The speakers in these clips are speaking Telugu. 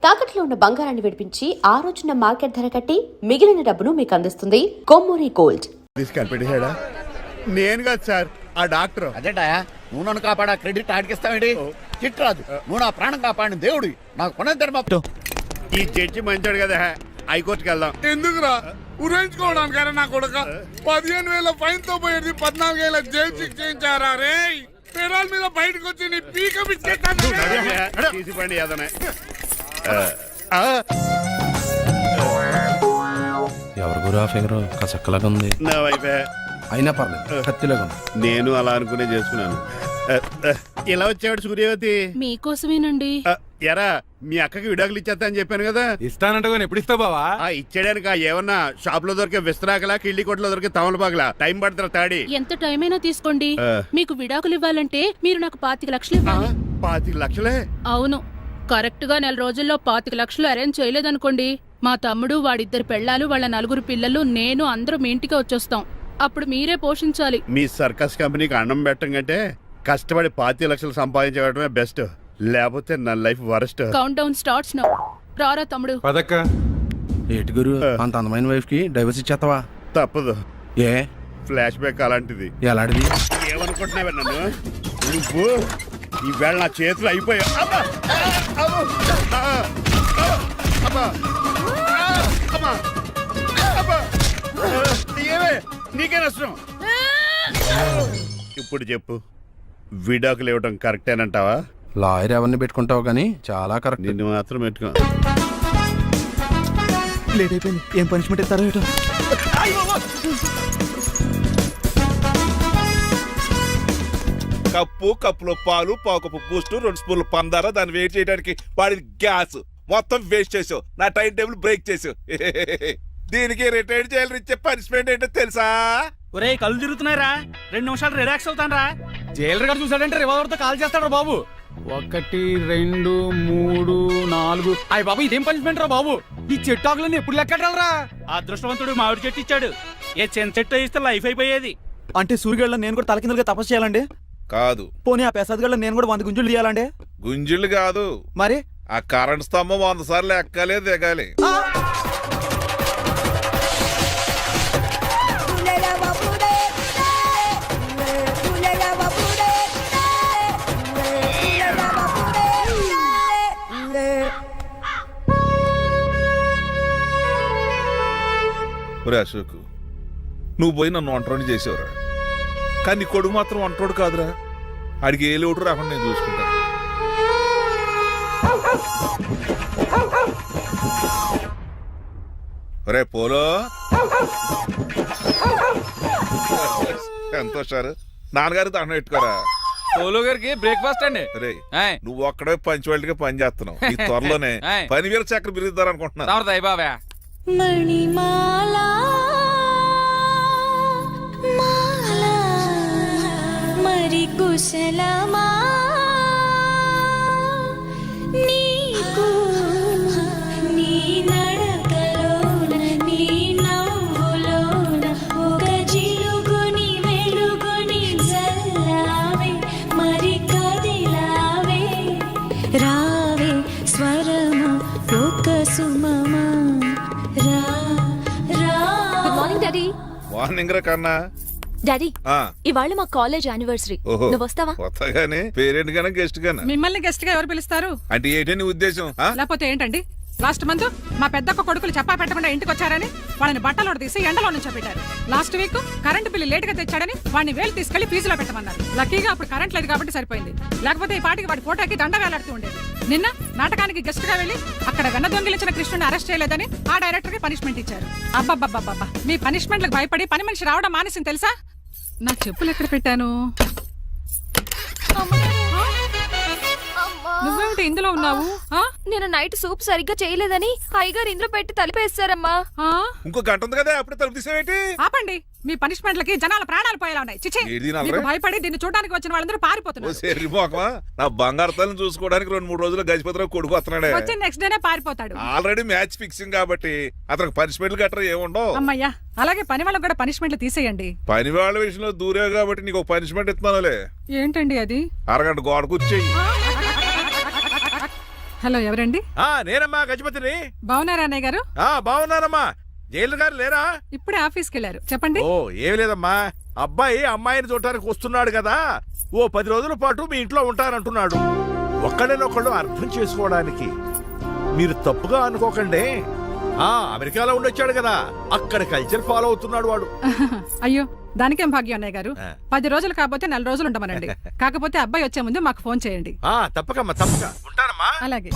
తాకట్లో ఉన్న బంగారాన్ని విడిపించి ఆ రోజున మార్కెట్ ధర కట్టి మిగిలిన డబ్బును మీకు అందిస్తుంది కొమ్మూరి గోల్డ్. తీసుకెళ్ళిపెట్టేశాడా? నేను కాదు సార్, ఆ డాక్టర్. అదేంటా నువ్వు నన్ను కాపాడా క్రెడిట్ ఆడికిస్తావేంటి? చిట్రాజు, నువ్వు నా ప్రాణం కాపాడిన దేవుడి, నాకు పునర్ధర్మ. ఈ జడ్జి మంచాడు కదా, హైకోర్టుకి వెళ్దాం. ఎందుకురా ఉరేంచుకోవడానికైనా నా కొడుక 15,000 ఫైన్ తో పోయేది 14 ఏళ్ళ జైలు శిక్ష చేయించారా రే? పెరాల మీద బయటకు వచ్చి నీ పీక బిచ్చేస్తాను. తీసిపండి ఏదనే. ఎవరు గురు ఆ ఫిగర్ కసక్కలాగా ఉంది. నా వైపే అయినా పర్లేదు, కత్తిలాగా ఉంది. నేను అలా అనుకునే చేసుకున్నాను. ఇలా వచ్చాడు సూర్యవతి. మీకోసమేనండి. ఎరా, మీ అక్కకి విడాకులు ఇచ్చేస్తా అని చెప్పాను కదా. ఇస్తానంటే ఎప్పుడు ఇస్తావు బావా? ఇచ్చేయడానికి ఏమన్నా షాప్ లో దొరికే విస్తరాకలా, కిళ్ళి కొట్లో దొరికే తమలపాకలా టైం పడుతున్నా తాడి. ఎంత టైం అయినా తీసుకోండి. మీకు విడాకులు ఇవ్వాలంటే మీరు నాకు 25 లక్షలు ఇవ్వాలి. 25 లక్షలే? అవును, కరెక్ట్ గా 4 రోజుల్లో 25 లక్షలు అరేంజ్ చేయలేదనుకోండి, మా తమ్ముడు, వాడిద్దరు పెళ్ళాలు, వాళ్ళ 4 పిల్లలు, నేను అందరూ మీ ఇంటికి వచ్చేస్తాం. అప్పుడు మీరే పోషించాలి. మీ సర్కస్ కంపెనీకి అన్నం పెట్టడం కంటే కష్టపడి 25 లక్షలు సంపాదించడమే బెస్ట్. లేకపోతే నా life worst. Count down starts now. రారా తమ్ముడు. పదక్క. ఏటి గురు, అంత అందమైన వైఫ్ కి డైవర్స్ ఇచ్చేస్తావా? తప్పదు. ఏ ఫ్లాష్ బ్యాక్ అలాంటిది. ఎలాంటిది? ఏమనుకుంటున్నావే నన్ను నువ్వు? ఈవేళ నా చేతులు అయిపోయా. నీకే నష్టం. ఇప్పుడు చెప్పు, విడాకులు ఇవ్వడం కరెక్టేనంటావా? లాయర్ ఎవరిని పెట్టుకుంటావు కానీ చాలా కరెక్ట్. నిన్ను మాత్రం పెట్టుకో. లేట్ అయిపోయింది, ఏం పనిష్మెంట్ ఇస్తారో ఏటో. కప్పులో పాలు, పావుకప్పు బూస్ట్, 2 స్పూన్లు పందార, దాన్ని వెయిట్ చేయడానికి వాడి గ్యాస్ మొత్తం వేస్ట్ చేసావు. నా టైం టేబుల్ బ్రేక్ చేసావు. దీనికి రిటైర్డ్ జైలు ఇచ్చే పనిష్మెంట్ ఏంటో తెలుసా? ఒరే కళ్ళు తిరుగుతున్నాయిరా, 2 నిమిషాలు రిలాక్స్ అవుతాను రా. జైలర్ గారు చూసాడంటే రివాల్వర్ తో కాల్ చేస్తాడు బాబు. 1 2 3 4. అయ్య బాబు, ఇదేం పనిష్మెంట్ రా బాబు? ఈ చెట్టు ఆకులన్నీ ఎప్పుడు లెక్కడరా? అదృష్టవంతుడు మామిడి చెట్టు ఇచ్చాడు. ఏ చిన్న చెట్టు ఇస్తే లైఫ్ అయిపోయేది. అంటే సూర్యగడ్డ నేను కూడా తలకిందులుగా తపస్సు చేయాలండి? కాదు. పోనీ ఆ పెసదగడ్డ నేను కూడా 100 గుంజులు తీయాలండి? గుంజులు కాదు, మరి ఆ కరెంట్ స్తంభం 100 సార్లు ఎక్కాలి, దిగాలి. అశోక్, నువ్వు పోయి నన్ను ఒంటరిని చేసేవరా, కానీ నీ కొడుకు మాత్రం ఒంటరోడు కాదురా. ఆడికి ఏ లోటు రాకుండా నేను చూసుకుంటాను. రే పోలో, సంతోషారు నాన్నగారికి దండం పెట్టుకోరా. పోలో గారికి బ్రేక్ఫాస్ట్ అండి. రే, నువ్వు ఒక్కడే పంచువాళ్ళకి పని చేస్తున్నావు. ఈ త్వరలోనే 10,000 చక్రం బిరుగుతారు అనుకుంటున్నా. మణిమాలా మాలా మరి కుశలమా నీకు నీ నడకలోన నీ నవ్వులోన ఒక జిలుగుని వెలుగుని జల్లావే మరి కదిలావే రావే స్వరము ఒక సుమమా. మార్నింగ్ రా కన్నా. డాడీ, ఇవాళ మా కాలేజ్ యానివర్సరీ, నువ్వు వస్తావా? వస్తాగానే పేరెంట్ గానే గెస్ట్ గానా? మిమ్మల్ని గెస్ట్ గా ఎవరు పిలుస్తారు? అంటే ఏంటి నీ ఉద్దేశం? లేకపోతే ఏంటండి, లాస్ట్ మంత్ మా పెద్దక్క కొడుకులు చెప్పా పెట్టకుండా ఇంటికి వచ్చారని వాళ్ళని బట్టలో తీసి ఎండలో నుంచి పెట్టారు. Last week current bill late గా తెచ్చాడని వాడిని వేలు తీసుకెళ్లి ఫీజులో పెట్టమన్నారు. లక్కీగా అప్పుడు కరెంట్ లేదు కాబట్టి సరిపోయింది, లేకపోతే ఈ పాటికి వాడి ఫోటోకి దండ వేలాడుతూ ఉండేది. నిన్న నాటకానికి గెస్ట్ గా వెళ్లి అక్కడ వెన్న దొంగిలించిన కృష్ణుని అరెస్ట్ చేయలేదని ఆ డైరెక్టర్ కి పనిష్మెంట్ ఇచ్చారు. అబ్బబ్బబ్బబ్బా, మీ పనిష్మెంట్లకు భయపడి పని మనిషి రావడం మానేసింది తెలుసా? నా చెప్పులు ఎక్కడ పెట్టాను? నువ్వేమిటి ఇందులో ఉన్నావు? నేను నైట్ సూప్ సరిగ్గా చేయలేదని అయ్యగారు ఇందులో పెట్టి తలిపేస్తారమ్మా. ఇంకో గంట ఉంది కదా, అప్పుడే తలుపు తీసేవేంటి? ఆపండి, మీ పనిష్మెంట్లకి జనాల ప్రాణాలు పోయేలా ఉన్నాయి. చిచి, మీకు భయపడి దీన్ని చూడడానికి వచ్చిన వాళ్ళందరూ పారిపోతున్నారు. నా బంగారు తల్లిని చూసుకోవడానికి 2-3 రోజులు గజపతిరావు కొడుకు వస్తున్నాడే. వచ్చి నెక్స్ట్ డేనే పారిపోతాడు. ఆల్రెడీ మ్యాచ్ ఫిక్సింగ్ కాబట్టి అతనికి పనిష్మెంట్లు గట్రా ఏముండవు. అమ్మయ్యా, అలాగే పని వాళ్ళకి కూడా పనిష్మెంట్లు తీసేయండి. పని వాళ్ళ విషయంలో దూరే కాబట్టి నీకు ఒక పనిష్మెంట్ ఇస్తున్నానులే. ఏంటండి అది? అరగంట గోడ కూర్చేయి. హలో ఎవరండి? నేనమ్మా గజపతిని. బాగున్నారా అన్నయ్య గారు? బాగున్నానమ్మా. జైలు గారు లేరా? ఇప్పుడే ఆఫీస్కి వెళ్ళారు. చెప్పండి. ఓ ఏమి లేదమ్మా, అబ్బాయి అమ్మాయిని చూడటానికి వస్తున్నాడు కదా, ఓ 10 రోజుల పాటు మీ ఇంట్లో ఉంటానంటున్నాడు. ఒక్కడనొక్కడు అర్థం చేసుకోవడానికి మీరు తప్పుగా అనుకోకండి. అమెరికాలో ఉండొచ్చాడు కదా, అక్కడ కల్చర్ ఫాలో అవుతున్నాడు వాడు. అయ్యో దానికేం భాగ్యం అన్నయ్య గారు. 10 రోజులు కాకపోతే 4 రోజులు ఉండమనండి. కాకపోతే అబ్బాయి వచ్చే ముందు మాకు ఫోన్ చేయండి. తప్పకమ్మా తప్పక ఉంటానమ్మా. అలాగే.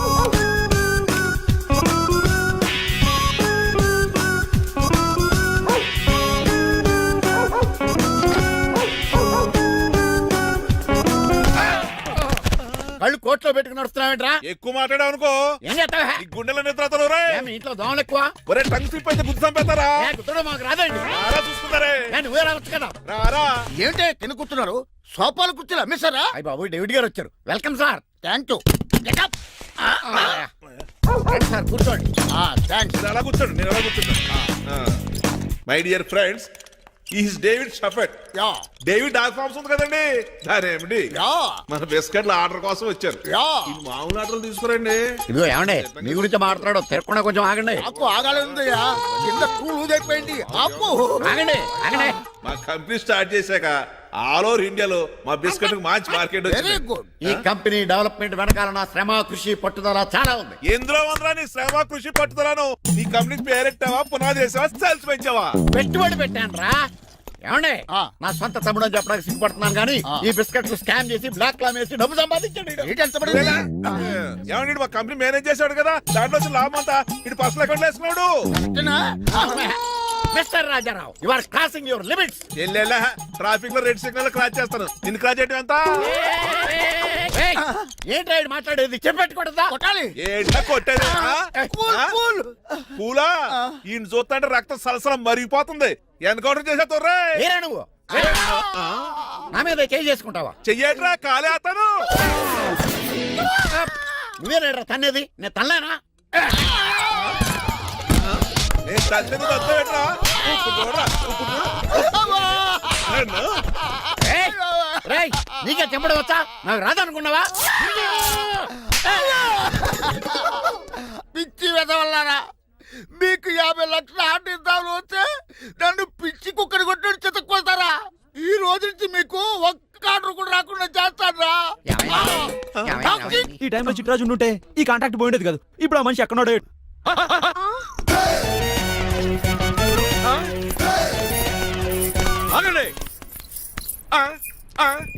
కళ్ళు కోట్లో పెట్టుకుని నడుస్తున్నావేంట్రా? ఎక్కువ మాట్లాడావు అనుకో ఏం చేస్తావా? ఈ గుండెల నిద్రతలు మీ ఇంట్లో దోమలు ఎక్కువ? ఒరే టంగ్ స్లిప్ అయితే గుర్తు చంపేస్తారా? గుర్తుడు మాకు రాదండి. రారా చూసుకుంటారే. నువ్వే రావచ్చు కదా. రారా. ఏంటే కింద కూర్చున్నారు? సోఫాలు కుర్చీలు అమ్మేశారా? అయ్యి బాబు డేవిడ్ గారు వచ్చారు. Welcome sir. Thank you. Sir కూర్చోండి. థ్యాంక్స్. నేను అలా కూర్చోండి, నేను అలా కూర్చుంటాను. My dear friends, is David షఫెట్. డేవిడ్ డాక్ ఫార్మ్స్ ఉంది కదండి, దానేమిటి మన బిస్కెట్ల ఆర్డర్ కోసం వచ్చారు. ఈ మామూలు ఆర్డర్లు తీసుకురండి. ఇదిగో ఏమండి మీ గురించి మాట్లాడో, తిరగకుండా కొంచెం ఆగండి. ఆపు ఆగాలందయ్యా, కింద కూల్ అయిపోయింది. ఆపు ఆగండి ఆగండి. మా కంపెనీ స్టార్ట్ చేశాక ఆల్ ఓవర్ ఇండియాలో మా బిస్కెట్ మంచి మార్కెట్ వెరీ గుడ్. ఈ కంపెనీ డెవలప్మెంట్ వెనకాల నా శ్రమ కృషి పట్టుదల చాలా ఉంది. ఎందులో ఉందిరా నీ శ్రమ కృషి పట్టుదలను? నీ కంపెనీ పేరెట్టావా, పునాది వేసావా, సేల్స్ పెంచావా? పెట్టుబడి పెట్టాను రా. ఏమండి నా సొంత తమ్ముడు అని చెప్పడానికి సిగ్గుపడుతున్నాను కానీ ఈ బిస్కెట్లు స్కామ్ చేసి బ్లాక్ లా వేసి డబ్బు సంపాదించండి. ఏమండి మా కంపెనీ మేనేజ్ చేశాడు కదా, దాంట్లో లాభం అంతా ఇటు పర్సనల్ అకౌంట్ వేసుకున్నాడు. Mister Rajarao, you are crossing your limits. Traffic లో రెడ్ సిగ్నల్ క్రాస్ చేస్తాను. నిన్ను క్రాస్ చేయడం ఎంత? ఏంటి రైడ్ మాట్లాడేది? చెప్పెట్టుకూడదా? కొట్టాలి. ఏంటా కొట్టేది? పూలా ఈయన చూస్తుంటే రక్తం సలసలం మరిగిపోతుంది. ఎన్కౌంటర్ చేసేతో నువ్వు నా మీద చేయి చేసుకుంటావా? చెయ్యట్రా కాలే అతను. నువ్వేనా తన్నేది? నేను తనలేనా? నేను తల్లిని వద్దట్రా. నీకే చెంపడం వచ్చా? నాకు రాదనుకున్నావా? పిచ్చి వెదవల్లారా, మీకు 50 లక్షల ఆర్డర్ వస్తే నన్ను పిచ్చి కుక్కడి కొట్టి చితక్కొస్తారా? ఈ రోజు నుంచి మీకు ఒక్క ఆర్డర్ కూడా రాకుండా చేస్తారా? ఈ టైంలో చిట్రాజు ఉంటే ఈ కాంటాక్ట్ పోయిండేది కదా. ఇప్పుడు ఆ మనిషి ఎక్కడో.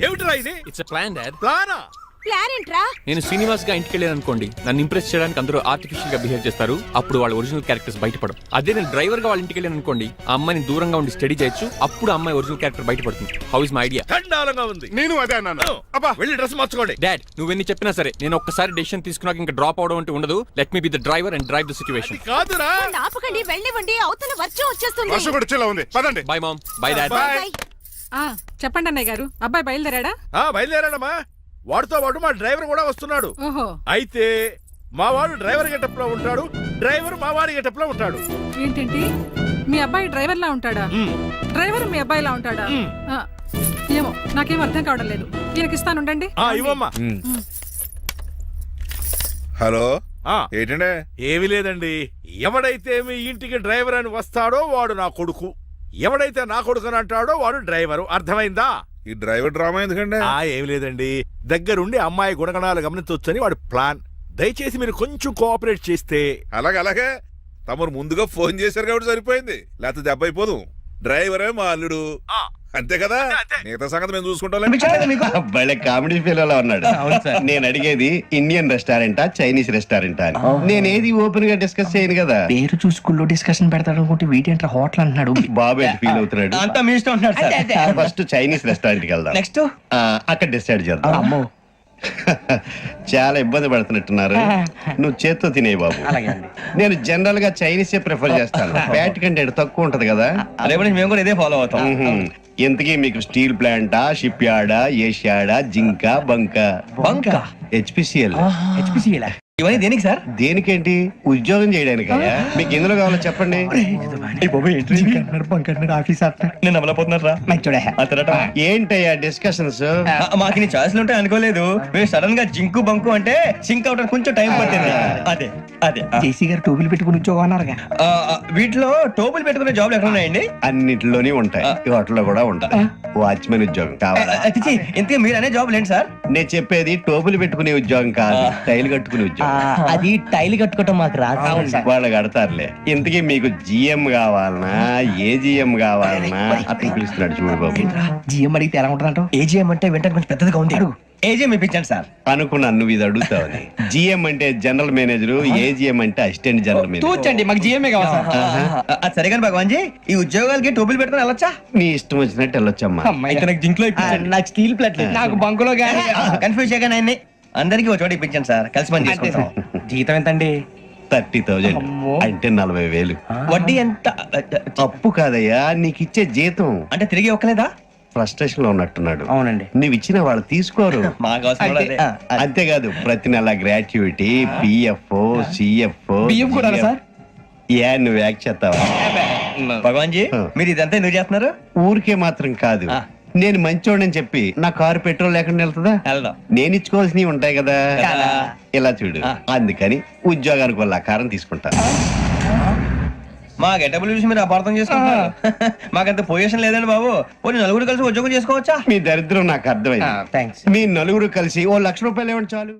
ఏమిట్రా ఇది? It's plan dad. ప్లానా? ప్లాన్ ఏంట్రా? నేను శ్రీనివాస్ గా ఇంటికి వెళ్ళాను అనుకోండి, నన్ను ఇంప్రెస్ చేయడానికి అందరూ ఆర్టిఫిషియల్ గా బిహేవ్ చేస్తారు. అప్పుడు వాళ్ళ ఒరిజినల్ క్యారెక్టర్స్ బయటపడవు. అదే నేను డ్రైవర్ గా వాళ్ళ ఇంటికి వెళ్ళాను అనుకోండి, ఆ అమ్మాయిని దూరంగా ఉండి స్టడీ చేయొచ్చు. అప్పుడు అమ్మాయి ఒరిజినల్ క్యారెక్టర్ బయటపడుతుంది. How is my idea? ఖండాలంగా ఉంది. నేను అదే అన్నాను. అబ్బా వెళ్ళి డ్రెస్ మార్చుకోండి. డాడ్ నువ్వెన్ని చెప్పినా సరే, నేను ఒక్కసారి డెసిషన్ తీసుకున్నాక ఇంకా డ్రాప్ అవడం అంటే ఉండదు. Let me be the driver and drive the situation. కాదురా, ఆపకండి, వెళ్ళివ్వండి. అవతల వర్షం వచ్చేస్తుంది. వర్షం కూడా చిల్ల ఉంది. పదండి. Bye mom. Bye dad. చెప్పండి అన్నయ్య గారు, అబ్బాయి బయలుదేరాడా? బయలుదేరాడమ్మా. వాడితో పాటు మా డ్రైవర్ కూడా వస్తున్నాడు. ఓహో, అయితే మా వాడు డ్రైవర్ గెటప్ లో ఉంటాడు, డ్రైవర్ మా వాడి గెటప్ లో ఉంటాడు. ఏంటంటే మీ అబ్బాయి డ్రైవర్ లా ఉంటాడా? డ్రైవర్ మీ అబ్బాయి లా ఉంటాడా? ఏమో నాకేం అర్థం కావడం లేదు. ఈయనకి ఇస్తానుండండి. ఇవ్వమ్మా. హలో, ఏంటంటే? ఏమీ లేదండి. ఎవడైతే మీ ఇంటికి డ్రైవర్ అని వస్తాడో వాడు నా కొడుకు, ఎవడైతే నా కొడుకు అని అంటాడో వాడు డ్రైవరు. అర్థమైందా? ఈ డ్రైవర్ డ్రామా ఎందుకంటే ఏమి లేదండి, దగ్గరుండి అమ్మాయి గుణగణాలు గమనించవచ్చని వాడి ప్లాన్. దయచేసి మీరు కొంచెం కోఆపరేట్ చేస్తే. అలాగే తమరు ముందుగా ఫోన్ చేశారు కాబట్టి సరిపోయింది, లేకపోతే దెబ్బ అయిపోదు. డ్రైవరే మా అల్లుడు, అంతే కదా. మిగతా సంగతి మేము చూసుకుంటాం. భలే కామెడీ ఫీల్ అలా ఉన్నాడు. నేను అడిగేది ఇండియన్ రెస్టారెంటా చైనీస్ రెస్టారెంటా అని. నేను ఏది ఓపెన్ గా డిస్కస్ చేయను కదా. పేరు చూసుకుల్లో డిస్కషన్ పెడతాడు అనుకుంటే వీటేంట్రా హోటల్ అంటున్నాడు. బాబు ఫీల్ అవుతున్నాడు. అంతా మీ ఇష్టం ఉంటున్నాడు. ఫస్ట్ చైనీస్ రెస్టారెంట్ కి వెళ్దాం. నెక్స్ట్ అక్కడ డిసైడ్ చేద్దాం. అమ్మో చాలా ఇబ్బంది పడుతున్నట్టున్నారు. నువ్వు చేత్తో తినే బాబు. నేను జనరల్ గా చైనీసే ప్రిఫర్ చేస్తాను. ఫ్యాట్ కంటెంట్ తక్కువ ఉంటది కదా. మేము కూడా ఇదే ఫాలో అవుతాం. ఎంతకీ మీకు స్టీల్ ప్లాంటా, షిప్ యార్డా, ఏషియాడా, జింక, బంక? బంక హెచ్పిసిఎల్. ఇవన్నీ దేనికి సార్? దేనికేంటి? ఉద్యోగం చేయడానికి. మీకు ఎందులో కావాలో చెప్పండి. నేను అమలపోతున్నారా ఏంటయ్యా డిస్కషన్స్? మాకు నీ ఛాయిస్లు ఉంటాయి అనుకోలేదు. మీరు సడన్ గా జింకు బంకు అంటే సింక్ అవడానికి కొంచెం టైం పట్టింది. అదే అదే జేసీ గారు టోపీలు పెట్టుకుని ఉద్యోగం అన్నారుగా. వీటిలో టోపులు పెట్టుకునే జాబ్లు ఎక్కడ ఉన్నాయండి? అన్నిటిలోనే ఉంటాయి, వాటిలో కూడా ఉంటాయి. వాచ్మెన్ ఉద్యోగం కావాలా? ఇంతకీ మీరు అనే జాబ్ ఏంటి సార్? నేను చెప్పేది టోపులు పెట్టుకునే ఉద్యోగం కాదు, టైల్ కట్టుకునే ఉద్యోగం. అది టైల్ కట్టుకోవటం మాకు రాదు. వాళ్ళు కడతారులే. ఇంతకీ మీకు జిఎం కావాలనా, ఏ జిఎం కావాలనా? అతను పిలుస్తున్నాడు చూడు బాబు. జిఎం అడిగితే ఎలా ఉంటుందంట? ఏజీఎం అంటే వెంటనే కొంచెం పెద్దదిగా ఉంది. ఏజీఎం ఇప్పించండి సార్. అనుకున్నాను నువ్వు ఇది అడుగుతావని. జిఎం అంటే జనరల్ మేనేజర్, ఏజిఎం అంటే అసిస్టెంట్ జనరల్ మేనేజర్. తూచండి, మాకు జిఎంఏ కావాలి సార్. అది సరే కానీ భగవాన్ జీ, ఈ ఉద్యోగాలకి టోపులు పెట్టుకుని వెళ్ళొచ్చా? నీ ఇష్టం వచ్చినట్టు వెళ్ళొచ్చమ్మా. అయితే నాకు జింక్ లో నాకు స్టీల్ ప్లేట్ నాకు బంకులో గానీ కన్ఫ్యూజ్ చేయగానే ఆయన్ని అందరికీ ఒక చోట ఇప్పించండి సార్. కలిసి పని చేసుకుంటాం. జీతం ఎంతండి? 30,000 అంటే 40,000. వడ్డీ ఎంత? అప్పు కాదయ్యా, నీకు ఇచ్చే జీతం. అంటే తిరిగి ఒక్కలేదా? ఫ్రస్ట్రేషన్ లో ఉన్నట్టున్నాడు. అవునండి. నువ్వు ఇచ్చిన వాళ్ళు తీసుకోరు. మాకు అవసరం కూడా అదే. అంతేకాదు ప్రతి నెల గ్రాట్యుటీ, పిఎఫ్, సిఎఫ్. బియ్యం కూడా సార్? ఏ నువ్వు యాక్ట్ చేస్తావా? భగవాన్ జీ, మీరు ఇదంతా ఎందుకు చేస్తున్నారు? ఊరికే మాత్రం కాదు, నేను మంచోడని చెప్పి నా కారు పెట్రోల్ లేకుండా వెళ్తుందా? వెళ్దాం. నేను ఇచ్చుకోవాల్సినవి ఉంటాయి కదా. కదా. ఇలా చూడు, అందుకని ఉద్యోగానికి వాళ్ళ ఆకారం తీసుకుంటా. మా గెటబుల్ చూసి మీరు అపార్థం చేసుకుంటారు. మాకంత పొజిషన్ లేదండి బాబు. పోనీ నలుగురు కలిసి ఉద్యోగం చేసుకోవచ్చా? మీ దరిద్రం నాకు అర్థమైంది. థ్యాంక్స్. మీ నలుగురు కలిసి ఓ 1,00,000 రూపాయలు ఇవ్వండి చాలు.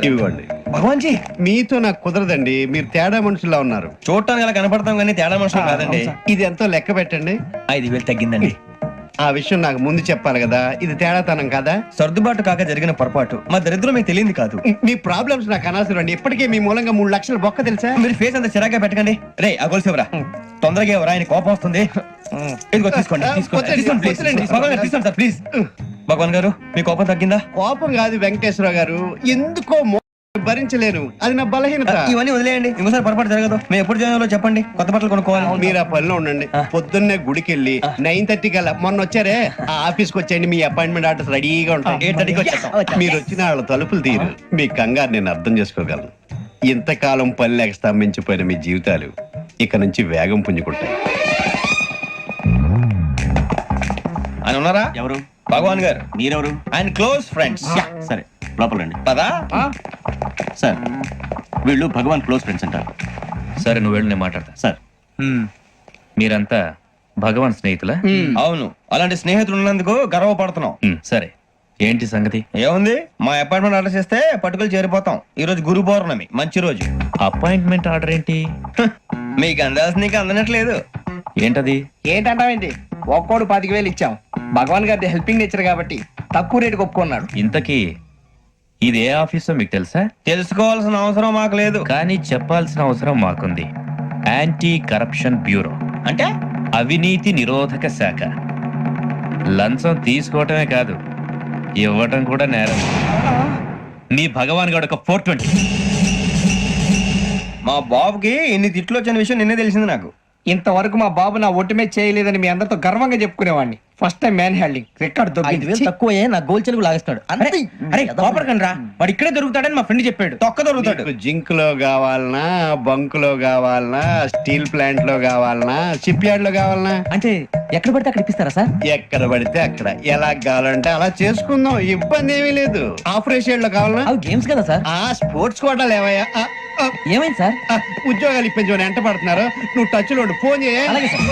ఇవ్వండి. భగవాన్ జీ, మీతో నాకు కుదరదండి, మీరు తేడా మనుషుల్లా ఉన్నారు. చూడటానికి అలా కనపడతాం కానీ తేడా మనుషులు కాదండి. ఇది ఎంతో లెక్క పెట్టండి. 5,000 తగ్గిందండి. ఆ విషయం నాకు ముందు చెప్పాలి కదా, ఇది తేడాతనం కదా. సర్దుబాటు కాక జరిగిన పొరపాటు. మా దరిద్రం మీకు తెలియదు కాదు. మీ ప్రాబ్లమ్స్ నాకు అనవసరం అండి. ఇప్పటికే మీ మూలంగా 3,00,000 బొక్క తెలుసా? మీరు ఫేస్ అంత చిరాగా పెట్టకండి. రే అగోల్సేవరా, తొందరగా ఎవరా, ఆయన కోపం వస్తుంది. ఇదిగో తీసుకోండి, తీసుకోండి సార్ ప్లీజ్. భగవాన్ గారు, మీ కోపం తగ్గిందా? కోపం కాదు వెంకటేశ్వరరావు గారు, ఎందుకో భరించలేను, అది నా బలహీనత. ఇవన్నీ వదిలేయండి, ఇంకోసారి పొరపాటు జరగదు. మేము ఎప్పుడు జాయిన్ చెప్పండి, కొత్త బట్టలు కొనుక్కోవాలి. మీరు ఆ పనిలో ఉండండి. పొద్దున్నే గుడికి వెళ్ళి 9:30 కల్లా, మొన్న వచ్చారే ఆ ఆఫీస్కి వచ్చేయండి. మీ అపాయింట్మెంట్ ఆర్డర్స్ రెడీగా ఉంటాయి. 8:30కి వచ్చేస్తాం. మీరు వచ్చిన వాళ్ళ తలుపులు తీరు. మీ కంగారు నేను అర్థం చేసుకోగలను. ఇంతకాలం పని లేక స్తంభించిపోయిన మీ జీవితాలు ఇక నుంచి వేగం పుంజుకుంటాయి. ఆయన ఉన్నారా? ఎవరు? భగవాన్ గారు. మీరెవరు? ఆయన క్లోజ్ ఫ్రెండ్స్. సరే, లోపల రండి. పదా సార్, వీళ్ళు భగవాన్ క్లోజ్ ఫ్రెండ్స్ అంటారు. సరే, నువ్వు వెళ్ళి నేను మాట్లాడతా. సార్, మీరంతా భగవాన్ స్నేహితులా? అవును, అలాంటి స్నేహితులు ఉన్నందుకు గర్వపడుతున్నాం. సరే, ఏంటి సంగతి? ఏముంది, మా అపాయింట్మెంట్ ఆర్డర్ చేస్తే పట్టుకులు చేరిపోతాం. ఈ రోజు గురు పౌర్ణమి, మంచి రోజు. అపాయింట్మెంట్ ఆర్డర్ ఏంటి? మీకు అందాల్సిన నీకు అందనట్లేదు. ఏంటది? ఏంటంటావేంటి? ఒక్కోడు 25,000 ఇచ్చాం. భగవాన్ గారి హెల్పింగ్ నేచర్ కాబట్టి తక్కువ రేటుకి ఒప్పుకున్నాడు. ఇంతకీ ఇది ఏ ఆఫీసో మీకు తెలుసా? తెలుసుకోవాల్సిన అవసరం మాకు లేదు, కానీ చెప్పాల్సిన అవసరం మాకుంది. యాంటీ కరప్షన్ బ్యూరో, అంటే అవినీతి నిరోధక శాఖ. లంచం తీసుకోవటమే కాదు, ఇవ్వటం కూడా నేరం. మీ భగవాన్ గారు ఒక 420. మా బాబుకి ఇన్ని తిట్లు వచ్చిన విషయం నిన్నే తెలిసింది నాకు. ఇంతవరకు మా బాబు నా ఒట్టుమే చేయలేదని మీ అందరితో గర్వంగా చెప్పుకునేవాడిని. First time man handing record దొరికింది. తక్కువే నా గోల్ చెలుగు లాగేస్తాడు. అరే కోపడకండి రా, వాడు ఇక్కడే దొరుకుతాడని మా ఫ్రెండ్ చెప్పాడు. తొక్క దొరుకుతాడు. మీకు జింక్ లో కావాలనా, బంక్ లో కావాలనా, స్టీల్ ప్లాంట్ లో కావాలనా, షిప్ యార్డ్ లో కావాలనా? అంటే ఎక్కడ పడితే అక్కడ ఇప్పిస్తారా సార్? ఎక్కడ పడితే అక్కడ, ఎలా కావాలంటే అలా చేసుకుందాం, ఇబ్బంది ఏమీ లేదు. ఆపరేషన్ లో కావాలనా? అవి గేమ్స్ కదా సార్. ఆ స్పోర్ట్స్ కోటాలు ఏవయ్యా? ఏమైంది సార్? ఉద్యోగాలు ఇప్పించమని ఎంట పడుతున్నారు. నువ్వు టచ్ లో ఉండు, ఫోన్ చేయ. అలాగే sir.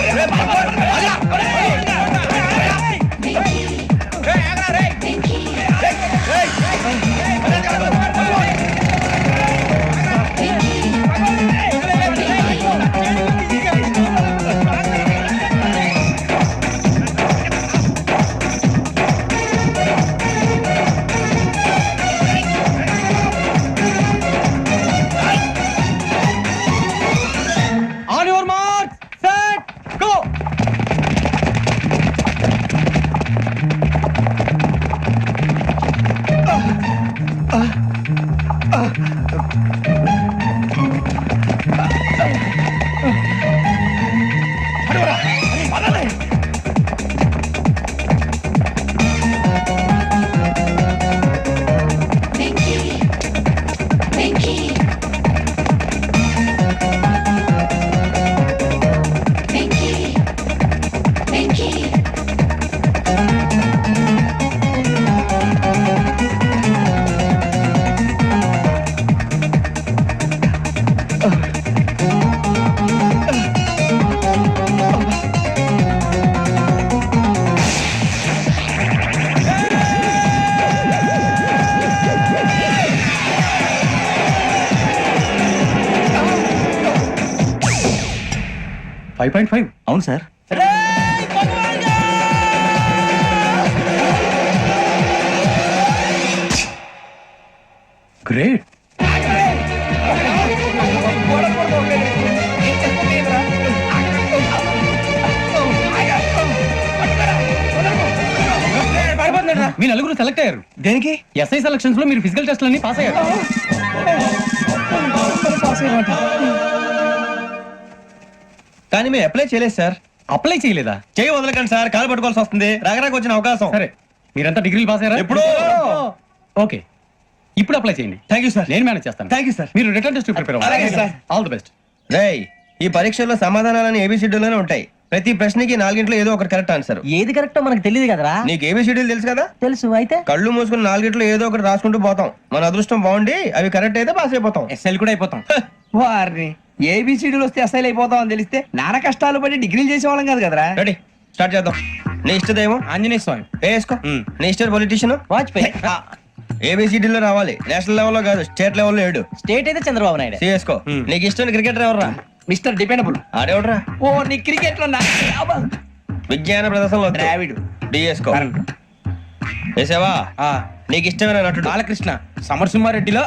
On your mark, set, go. 5.5 అవును సార్. గ్రేట్. మీ నలుగురు సెలెక్ట్ అయ్యారు. దేనికి? ఎస్ఐ సెలక్షన్స్ లో మీరు ఫిజికల్ టెస్ట్ అన్ని పాస్ అయ్యారు. కానీ మేము అప్లై చేయలేదు సార్. అప్లై చేయలేదా? చేయి వదలకండి సార్, కాలు పట్టుకోవాల్సి వస్తుంది. రాగరాకు వచ్చిన అవకాశం. సరే, మీరంతా డిగ్రీలు పాస్ అయ్యారా? ఎప్పుడో. ఓకే, ఇప్పుడు అప్లై చేయండి. Thank you sir. నేను మేనేజ్ చేస్తాను. Thank you sir. మీరు రిటర్న్ టెస్ట్ ప్రిపేర్ అలాగే సార్. All the best. రేయ్, ఈ పరీక్షల్లో సమాధానాలని ఏబిసిడ్యూల్లోనే ఉంటాయి. ప్రతి ప్రశ్నకి 4 ఏదో ఒకటి కరెక్ట్ ఆన్సర్. ఏది కరెక్టో మనకు తెలియదు కదరా. నీకు ఏబిసిడ్యూల్ తెలుసు కదా? తెలుసు. అయితే కళ్ళు మూసుకుని 4 ఏదో ఒకటి రాసుకుంటూ పోతాం. మన అదృష్టం బాగుండి అవి కరెక్ట్ అయితే పాస్ అయిపోతాం. ఎస్ఎల్ కూడా అయిపోతాం. వారిని ఏబిసిడీలు వస్తే ఎస్ఐలు అయిపోతాం అని తెలిస్తే నాన్న కష్టాలు పడి డిగ్రీలు చేసేవాళ్ళం కాదు కదరా. రెడీ, స్టార్ట్ చేద్దాం. నీ ఇష్టదేమో ఆంజనేయ స్వామి. వేసుకో. నీ ఇష్ట పొలిటీషియన్ వాజ్పేయి. ఏబిసిడీలో రావాలి. నేషనల్ లెవెల్లో కాదు, స్టేట్ లెవెల్లో 7. స్టేట్ అయితే చంద్రబాబు నాయుడు. సిఎస్కో. నీకు ఇష్టం క్రికెటర్ ఎవర్రా? Mister dependable. ఆడేవడరా? ఓ, నీ క్రికెట్ లో విజ్ఞాన ప్రదర్శనలో ద్రావిడు. డిఎస్కో. వేసావా? నీకు ఇష్టమైన నటుడు? బాలకృష్ణ. సమరసింహారెడ్డిలో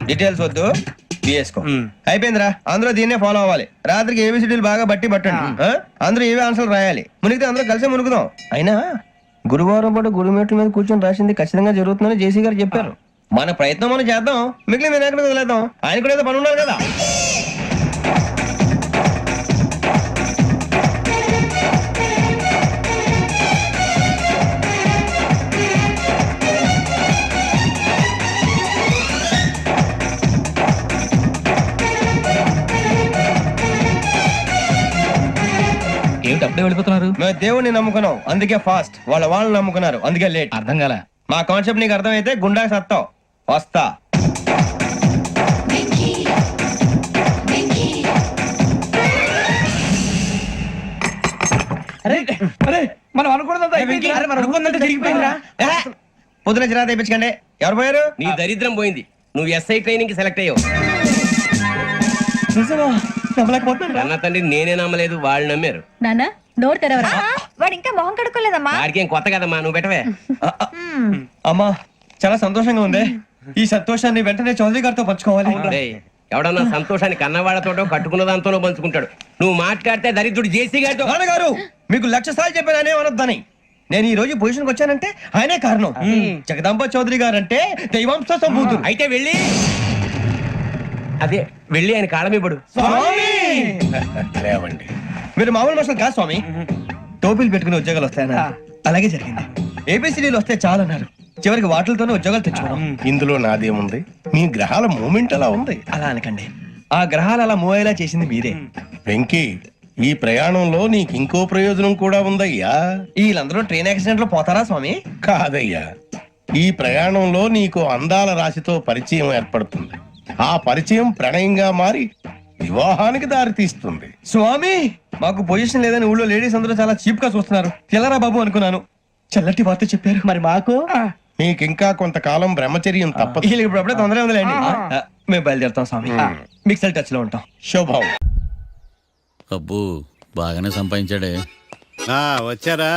డీటెయిల్స్ వద్దు, బిఎస్కో. అయిపోయిందిరా. అందరూ దీన్నే ఫాలో అవ్వాలి. రాత్రికి ఏబిసిడీలు బాగా బట్టి పట్టండి. అందరూ ఏవే ఆన్సర్లు రాయాలి. మునిగితే అందరూ కలిసే మునుగుదాం. అయినా గురువారం పాటు గురుమేట్ల మీద కూర్చొని రాసింది ఖచ్చితంగా జరుగుతుందని జేసీ గారు చెప్పారు. మన ప్రయత్నం మనం చేద్దాం, మిగిలిన నేను ఎక్కడ వదిలేద్దాం. ఆయన కూడా ఏదో పని ఉన్నారు కదా. ఏమిటి అప్పుడే వెళ్ళిపోతున్నారు? మేము దేవుడిని నమ్ముకున్నాం, అందుకే ఫాస్ట్. వాళ్ళని నమ్ముకున్నారు, అందుకే లేట్. అర్థం కాల. మా కాన్సెప్ట్ నీకు అర్థమైతే గుండా సత్తావు. వస్తా. మనం అనుకున్నదంతా జరిగిపోయిందిరా. పొద్దున చిరా తెప్పించకండి. ఎవరు పోయారు? నీ దరిద్రం పోయింది. నువ్వు ఎస్ఐ ట్రైనింగ్ కి సెలెక్ట్ అయ్యావు. అన్న తండ్రి నేనే నమ్మలేదు, వాళ్ళు నమ్మారు. నాన్న నోరు తెరవరా. వాడు ఇంకా మొహం కడుక్కోలేదమ్మా. వాడికి ఏం కొత్త కదమ్మా, నువ్వు పెట్టవే. అమ్మా, చాలా సంతోషంగా ఉంది. ఈ సంతోషాన్ని వెంటనే చౌదరి గారితో పంచుకోవాలి. డేయ్, ఎవడన్నా సంతోషాన్ని కన్నవాళ్లతోటో కట్టుకున్న దాంతోనో పంచుకుంటాడు. నువ్వు మాట్లాడితే దరిద్రుడు జేసీ గారితో. నాన్నగారు, మీకు 1,00,000 సార్లు చెప్పాననే అనొద్దని. నేను ఈ రోజు పొజిషన్కి వచ్చానంటే ఆయనే కారణం. జగదాంబ చౌదరి గారు అంటే దైవాంశ సంభూతుడు. అయితే వెళ్ళి ఆయన కాళ్ళమివ్వడు. లేవండి, మీరు మామూలు మనుషులు కాదు స్వామి. టోపీలు పెట్టుకుని ఉద్యోగాలు వస్తాయన్నా, అలాగే జరిగింది. ఏబిసిడీలు వస్తే చాలన్నారు, చివరికి వాటిలతోనే ఉద్యోగాలు తెచ్చుకున్నాం. ఇందులో నాదేముంది? మీ గ్రహాల మూమెంట్ అలా ఉంది. అలా అనకండి, ఆ గ్రహాలు అలా మూవ్ అయ్యేలా చేసింది మీరే. వెంకీ, ఈ ప్రయాణంలో నీకు ఇంకో ప్రయోజనం కూడా ఉందయ్యా. వీళ్ళందరూ ట్రైన్ యాక్సిడెంట్ లో పోతారా స్వామి? కాదయ్యా, ఈ ప్రయాణంలో నీకు అందాల రాశితో పరిచయం ఏర్పడుతుంది. ఆ పరిచయం ప్రణయంగా మారి వివాహానికి దారి తీస్తుంది. స్వామి, మాకు పొజిషన్ లేదని ఊళ్ళో లేడీస్ అందరూ చాలా చీప్ గా చూస్తున్నారు. తెల్లరా బాబు అనుకున్నాను, చల్లటి వార్త చెప్పారు. మరి మాకు నీకింకా కొంతకాలం బ్రహ్మచర్యం తప్పదు. వీళ్ళకి ఇప్పుడు అప్పుడే తొందరగా ఉందిలేండి. మేము బయలుదేరుతాం స్వామి. మిక్సెల్ టచ్ లో ఉంటాం. శుభం. అబ్బో, బాగానే సంపాదించాడే. వచ్చారా?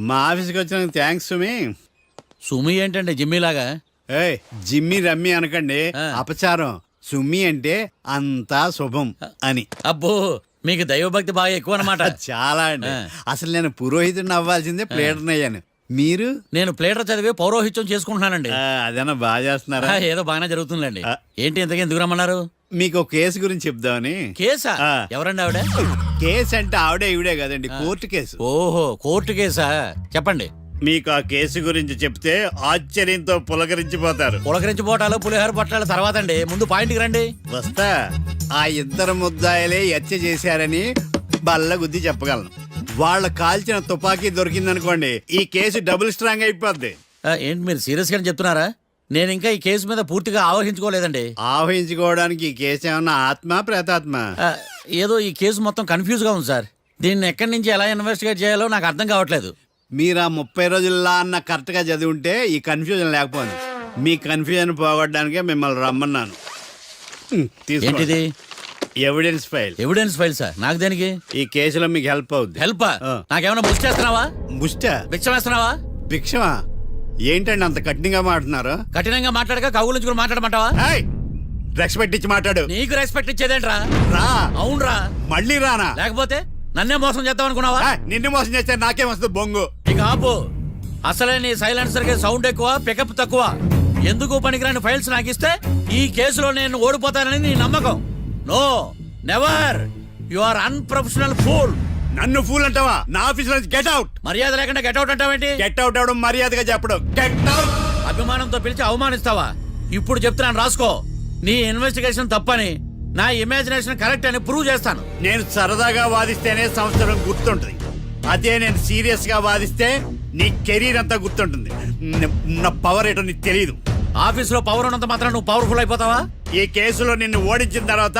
మా ఆఫీస్కి వచ్చినందుకు థ్యాంక్స్ సుమి. సుమి ఏంటంటే జిమ్మిలాగా? ఏయ్, జిమ్మి రమ్మి అనకండి, అపచారం. సుమ్మి అంటే అంతా శుభం అని. అబ్బో, మీకు దైవభక్తి బాగా ఎక్కువ అనమాట. చాలా అండి. అసలు నేను పురోహితుడిని అవ్వాల్సిందే, ప్లేటర్ని అయ్యాను. మీరు? నేను ప్లేటర్ చదివి పౌరోహిత్యం చేసుకుంటున్నానండి. అదేనా బాగా చేస్తున్నారా? ఏదో బాగానే జరుగుతుందండి. ఏంటి ఇంతకీ ఎందుకు రమ్మన్నారు? మీకు ఒక కేసు గురించి చెప్దామని. కేసా? ఎవరండి ఆవిడ? కేసు అంటే ఆవిడే ఈవిడే కదండి, కోర్టు కేసు. ఓహో, కోర్టు కేసా? చెప్పండి. మీకు ఆ కేసు గురించి చెప్తే ఆశ్చర్యంతో పులకరించిపోతారు. పులకరించిపోటాలు పులిహోర పట్టాలు తర్వాత అండి, ముందు పాయింట్కి రండి. వస్తా. ఆ ఇద్దరు ముద్దాయలే హత్య చేశారని బల్ల గుద్ది చెప్పగలను. వాళ్ళ కాల్చిన తుపాకీ దొరికిందనుకోండి, ఈ కేసు డబుల్ స్ట్రాంగ్ అయిపోద్ది. ఏంటి మీరు సీరియస్ గానే చెప్తున్నారా? నేను ఇంకా ఈ కేసు మీద పూర్తిగా ఆవహించుకోలేదండి. ఆవహించుకోవడానికి ఈ కేసు ఏమన్నా ఆత్మ ప్రేతాత్మ? ఏదో ఈ కేసు మొత్తం కన్ఫ్యూజ్ గా ఉంది సార్. దీన్ని ఎక్కడి నుంచి ఎలా ఇన్వెస్టిగేట్ చేయాలో నాకు అర్థం కావట్లేదు. మీరు ఆ 30 రోజుల్లో అన్న కరెక్ట్ గా చదివి ఉంటే ఈ కన్ఫ్యూజన్ లేకపోయింది. మీ కన్ఫ్యూజన్ పోగొట్టడానికే మిమ్మల్ని రమ్మన్నాను. ఏంటిది? Evidence file. Evidence file sir, నాకు దేనికి? ఈ కేసులో మీకు హెల్ప్ అవుద్ది. హెల్ప్? నాకేమైనా ముష్టి చేస్తున్నావా? ముష్ట? భిక్షం వేస్తున్నావా? భిక్షమా? ఏంటండి అంత కఠినంగా మాట్లాడుతున్నారు? కఠినంగా మాట్లాడక కవుల నుంచి కూడా మాట్లాడమంటావా? రెస్పెక్ట్ ఇచ్చి మాట్లాడు. నీకు రెస్పెక్ట్ ఇచ్చేదేంట్రా? రా. అవునరా? మళ్ళీ రానా? లేకపోతే నన్నే మోసం చేద్దాం అనుకున్నావా? నిన్ను మోసం చేస్తే నాకేం వస్తుంది బొంగు? ఇక ఆపు. అసలే నీ సైలెన్సర్ కి సౌండ్ ఎక్కువ, పికప్ తక్కువ. ఎందుకు పనికిరాని ఫైల్స్ నాకు ఇస్తే ఈ కేసులో నేను ఓడిపోతానని నీ నమ్మకం. No, never. You are unprofessional fool. నన్ను ఫూల్ అంటావా? నా ఆఫీస్ నుంచి గెట్ అవుట్. మర్యాద లేకుండా గెట్ అవుట్ అంటావేంటి? గెట్ అవుట్ అవడం మర్యాదగా చెప్పడం. Get out. అభిమానంతో పిలిచి అవమానిస్తావా? ఇప్పుడు చెప్తున్నాను, రాసుకో. నీ ఇన్వెస్టిగేషన్ తప్పని, నా ఇమాజినేషన్ కరెక్ట్ అని ప్రూవ్ చేస్తాను. నేను సరదాగా వాదిస్తేనే సంవత్సరం గుర్తుంటుంది. అదే నేను సీరియస్ గా వాదిస్తే నీ కెరీర్ అంతా గుర్తుంటుంది. నా పవర్ ఏంటో నీకు తెలియదు. ఆఫీసులో పవర్ ఉన్నంత మాత్రం నువ్వు పవర్ఫుల్ అయిపోతావా? ఈ కేసులో నిన్ను ఓడించిన తర్వాత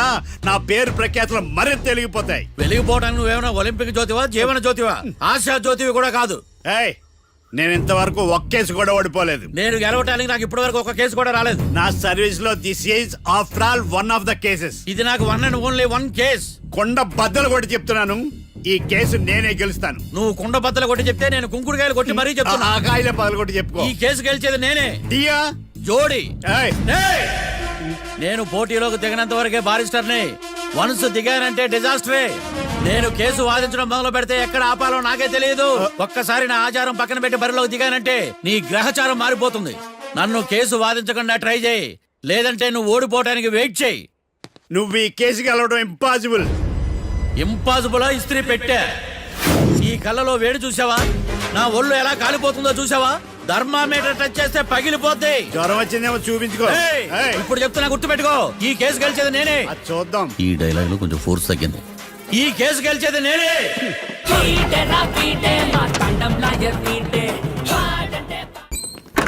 నా పేరు ప్రఖ్యాతులు మరింత వెలిగిపోతాయి. వెలిగిపోవడానికి నువ్వేమైనా ఒలింపిక్ జ్యోతివా, జీవన జ్యోతివా, ఆశా జ్యోతివి కూడా కాదు. ఏయ్, నేను ఇంతవరకు ఒక్క కేసు కూడా ఓడిపోలేదు. నేను గెలవటానికి నాకు ఇప్పటి వరకు ఒక కేసు కూడా రాలేదు. నా సర్వీస్ లో this is after all one of the cases. ఇది నాకు one and only one case. కొండ బద్దలు కొట్టి చెప్తున్నాను, ఈ కేసు నేనే గెలుస్తాను. నువ్వు కుండ బద్దలు కొట్టి చెప్తే నేను కుంకుడుకాయలు కొట్టి మరీ చెప్తున్నా. ఆ కాయల పదలు కొట్టి చెప్పుకో. ఈ కేసు గెలిచేది నేనే. దియా జోడి. ఏయ్. నేను పోటీలోకి దిగినంత వరకే బారిస్టర్ని. వన్స్ దిగానంటే డిజాస్టరే. నేను కేసు వాదించడం మొదలు పెడితే ఎక్కడ ఆపాలో నాకే తెలియదు. ఒక్కసారి నా ఆచారం పక్కన పెట్టి బరిలోకి దిగానంటే నీ గ్రహచారం మారిపోతుంది. నన్ను కేసు వాదించకుండా ట్రై చేయి, లేదంటే నువ్వు ఓడిపోవడానికి వెయిట్ చేయి. నువ్వు ఈ కేసు గెలవడం ఇంపాసిబుల్. ఇంపాసిబుల్ ఇస్త్రీ పెట్టా. ఈ కళ్ళలో వేడి చూసావా? నా ఒళ్ళు ఎలా కాలిపోతుందో చూసావా? థర్మామీటర్ టచ్ చేస్తే పగిలిపోద్ది. జ్వరం వచ్చిందేమో చూపించుకో. ఇప్పుడు చెప్తున్నా, గుర్తు పెట్టుకో. ఈ కేసు గెలిచేది నేనే. చూద్దాం. ఈ డైలాగ్ లో కొంచెం ఫోర్స్ తగ్గింది. ఈ కేసు గెలిచేది నేనే.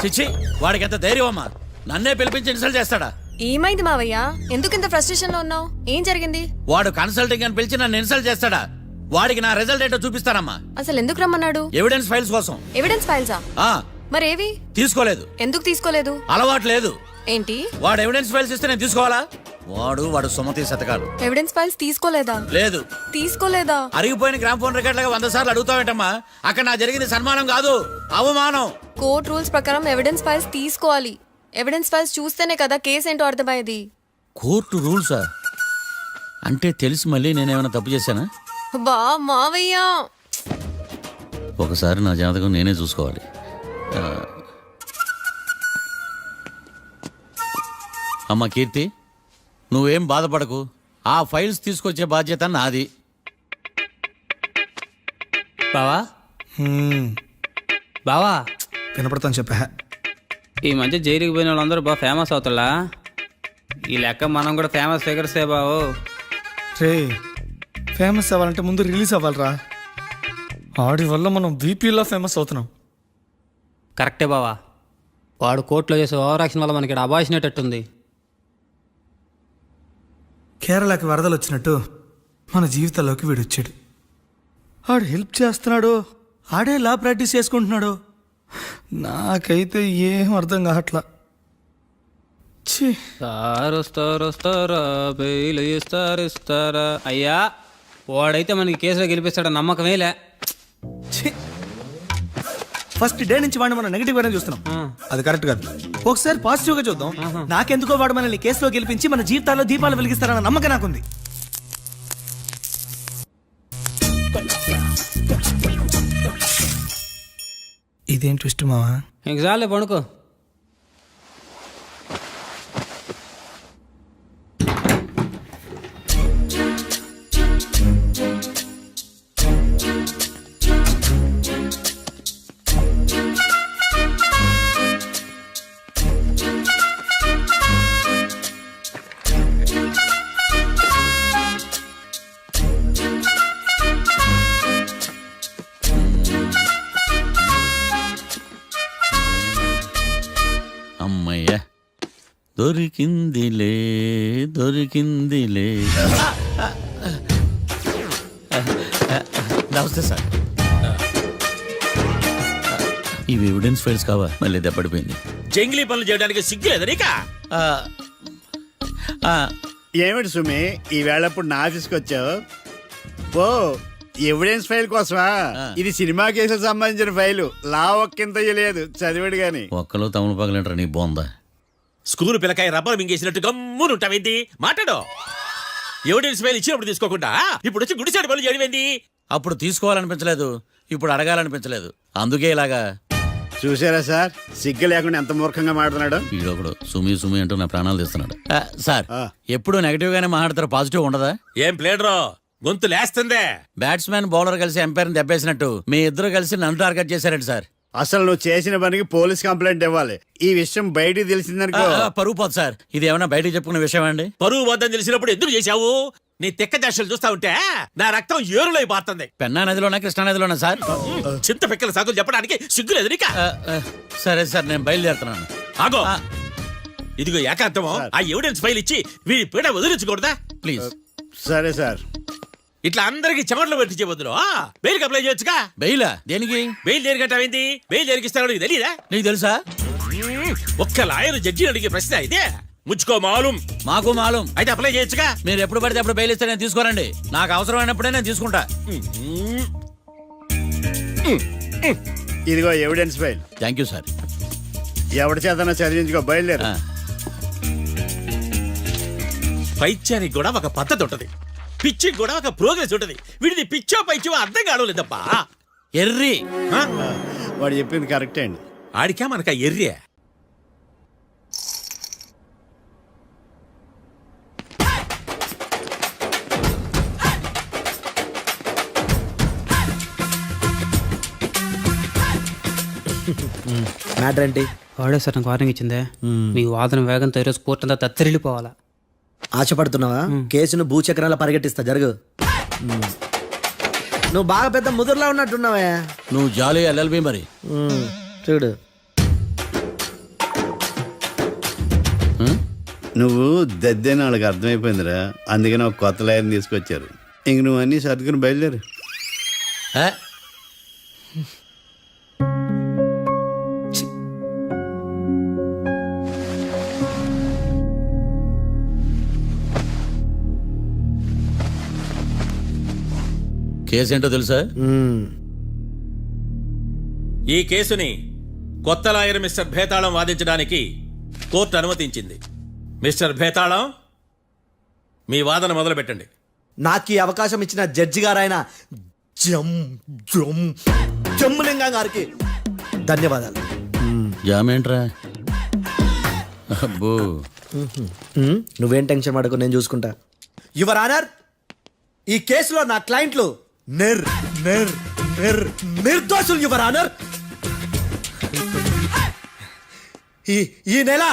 చిచ్చి, వాడికి ఎంత ధైర్యం అమ్మా! నన్నే పిలిపించి ఇన్సల్ట్ చేస్తాడా? ఏమైంది మావయ్య? ఎందుకు ఇంత ఫ్రస్ట్రేషన్ లో ఉన్నావు? ఏం జరిగింది? వాడు కన్సల్టింగ్ అని పిలిచి నన్ను ఇన్సల్ట్ చేస్తాడా? వాడికి నా రిజల్ట్ ఏంటో చూపిస్తానమ్మా. అసలు ఎందుకు రమ్మన్నాడు? ఎవిడెన్స్ ఫైల్స్ కోసం. ఎవిడెన్స్ ఫైల్సా? మరేవి? తీసుకోలేదు. ఎందుకు తీసుకోలేదు? అలవాటు లేదు. ఏంటి? వాడు ఎవిడెన్స్ ఫైల్స్ ఇస్తే నేను తీసుకోవాలా? వాడు సుమతి శతకాలు. ఎవిడెన్స్ ఫైల్స్ తీసుకోలేదా? లేదు. తీసుకోలేదా? అరిగిపోయిన గ్రామ్ ఫోన్ రికార్డులుగా 100 సార్లు అడుగుతావేటమ్మా? అక్కడ నా జరిగింది సన్మానం కాదు, అవమానం. కోర్ట్ రూల్స్ ప్రకారం ఎవిడెన్స్ ఫైల్స్ తీసుకోవాలి. ఎవిడెన్స్ ఫైల్స్ చూస్తేనే కదా కేసు ఏంటో అర్థమయ్యేది. కోర్టు రూల్సా? అంటే తెలిసి మళ్ళీ నేనేమైనా తప్పు చేశానా? బా మావయ్య, ఒకసారి నా జాతకం నేనే చూసుకోవాలి. అమ్మా కీర్తి, నువ్వేం బాధపడకు. ఆ ఫైల్స్ తీసుకొచ్చే బాధ్యత నాది. బావా బావా వినపడతాను చెప్పా. ఈ మధ్య జైలుకి పోయిన వాళ్ళందరూ బాగా ఫేమస్ అవుతారా? ఈ లెక్క మనం కూడా ఫేమస్ ఫిగర్సే బావు. రే, ఫేమస్ అవ్వాలంటే ముందు రిలీజ్ అవ్వాలిరా. ఆడి వల్ల మనం బీపీలో ఫేమస్ అవుతున్నాం. కరెక్టే బావా. వాడు కోర్టులో చేసే ఓవర్ యాక్షన్ వల్ల మనకి అబాయిసినట్టుంది. కేరళకి వరదలు వచ్చినట్టు మన జీవితాల్లోకి వీడు వచ్చాడు. ఆడు హెల్ప్ చేస్తున్నాడు, ఆడే లా ప్రాక్టీస్ చేసుకుంటున్నాడు. నాకైతే ఏం అర్థం కావట్లా. వస్తారా బెయిల్ ఇస్తారా? అయ్యా, వాడైతే మనకి కేసులో గెలిపిస్తాడు నమ్మకమేలే. ఫస్ట్ డే నుంచి వాడిని మనం నెగిటివ్ గానే చూస్తున్నాం. అది కరెక్ట్ కాదు. ఒకసారి పాజిటివ్ గా చూద్దాం. నాకెందుకో వాడు మనల్ని కేసులో గెలిపించి మన జీవితాల్లో దీపాలు వెలిగిస్తారన్న నమ్మకం నాకుంది. ఇదేం ట్విస్ట్ మావా? ఇంక చాలే పడుకో. అమ్మయ్య, దొరికిందిలే దొరికిందిలే. నమస్తే సార్. ఇవి ఎవిడెన్స్ ఫైల్స్ కావా? మళ్ళీ దెబ్బడిపోయింది. జంగిలీ పనులు చేయడానికి సిగ్గులేదు నీకా? ఏమిటి సుమి ఈవేళప్పుడు నా ఆఫీస్కి వచ్చావు? ఓ ఎవిడెన్స్ ఫైల్ కోసమా? ఇది సినిమా కేసులకు సంబంధించిన ఫైలు. లా ఒక్కింత లేదు, చదివాడు గాని. ఒక్కలో తమను పగలంటారా నీ బోందా? School పిల్లకాయ rubber మింగేసినట్టు గమ్మునుంటావేంది? మాట్లాడు. ఎవిడెన్స్ ఫైల్ ఇచ్చినప్పుడు తీసుకోకుండా ఇప్పుడు వచ్చి గుడిసాడు పనులు చేయడమేంది? అప్పుడు తీసుకోవాలనిపించలేదు, ఇప్పుడు అడగాలనిపించలేదు, అందుకే ఇలాగా. చూసారా సార్, సిగ్గు లేకుండా ఎంత మూర్ఖంగా మాట్లాడుతున్నాడు. ఈడొకడు సుమి సుమి అంటూ నా ప్రాణాలు తీస్తున్నాడు. సార్ ఎప్పుడు నెగటివ్ గానే మాట్లాడతారు, పాజిటివ్ ఉండదా? ఏం ప్లేడరో గొంతు లేస్తుందే. బ్యాట్స్మెన్ బౌలర్ కలిసి ఎంపైర్ని దెబ్బేసినట్టు మీ ఇద్దరు కలిసి నన్ను టార్గెట్ చేశారండి సార్. అసలు నువ్వు చేసిన పనికి పోలీస్ కంప్లైంట్ ఇవ్వాలి. ఈ విషయం బయటికి తెలిసిందనుకో పరువు పోదు సార్. ఇది ఏమైనా బయటికి చెప్పుకునే విషయం అండి? పరువు వద్దని తెలిసినప్పుడు ఎందుకు చేశావు? నీ తెక్క దశలు చూస్తా ఉంటే నా రక్తం ఏరులై పారుతుంది. పెన్నా నదిలోనా కృష్ణా నదిలోనా సార్? చింత పిక్కల సాగులు చెప్పడానికి సిగ్గులేదు నీక? సరే సార్, నేను బయలుదేరుతున్నాను. ఆగో, ఇదిగో ఏకాంతమో ఆ ఎవిడెన్స్ ఫైల్ ఇచ్చి వీడి పీడ వదిలించకూడదా? ప్లీజ్. సరే సార్. ఇట్లా అందరికి చెమటలు పెట్టించే బదులు బెయిల్కి అప్లై చేయొచ్చుగా. బెయిలా? దేనికి? బెయిల్ దేనికంటావేంది? బెయిల్ దేనికి ఇస్తారో నీకు తెలియదా? నీకు తెలుసా? ఒక్క లాయర్ జడ్జి అడిగే ప్రశ్న అయితే ముచ్చుకో మాలూం. మాకు మాలూం. అయితే అప్లై చేయొచ్చుగా. మీరు ఎప్పుడు పడితే అప్పుడు బెయిల్ ఇస్తే నేను తీసుకోరండి. నాకు అవసరమైనప్పుడే నేను తీసుకుంటా. ఇదిగో evidence file. Thank you sir. ఎవరి చేతనా చదివించుకో, బయలుదేరు. పైత్యానికి కూడా ఒక పద్ధతి ఉంటది, పిచ్చికి కూడా ఒక ప్రోగ్రెస్ ఉంటది. వీడిది పిచ్చో పైచో అర్థం కావలేదప్పా. ఎర్రి. వాడు చెప్పింది కరెక్టే అండి. ఆడికా మనక ఎర్రే. మ్యాటర్ ఏంటి? వాడే సార్ నాకు వార్నింగ్ ఇచ్చిందే. మీ వాదన వేగంతో ఈరోజు కోర్టు అంతా తత్తరిల్లిపోవాలా. ఆశపడుతున్నావా? కేసును భూచక్రాల పరిగెట్టిస్తా, జరుగు. నువ్వు బాగా పెద్ద ముదురులా ఉన్నట్టున్నావే. నువ్వు జాలి ఎల్ఎల్బి మరి. చూడు, నువ్వు దద్దని వాళ్ళకి అర్థమైపోయిందిరా, అందుకని ఒక కొత్త లాయర్ని తీసుకొచ్చారు. ఇంక నువ్వు అన్నీ సర్దుకుని బయలుదేరు. కేసు ఏంటో తెలుసా? ఈ కేసుని కొత్త లాయర్ మిస్టర్ భేతాళం వాదించడానికి కోర్టు అనుమతించింది. మిస్టర్ భేతాళం, మీ వాదన మొదలు పెట్టండి. నాకు ఈ అవకాశం ఇచ్చిన జడ్జి గారైన జమ్ములింగం గారికి ధన్యవాదాలు. జామేంట్రా? అబ్బో, నువ్వేం టెన్షన్ పడకు, నేను చూసుకుంటా. యువర్ ఆనర్, ఈ కేసులో నా క్లయింట్లు నిర్దోషులు యువర్ ఆనర్. ఈ నెల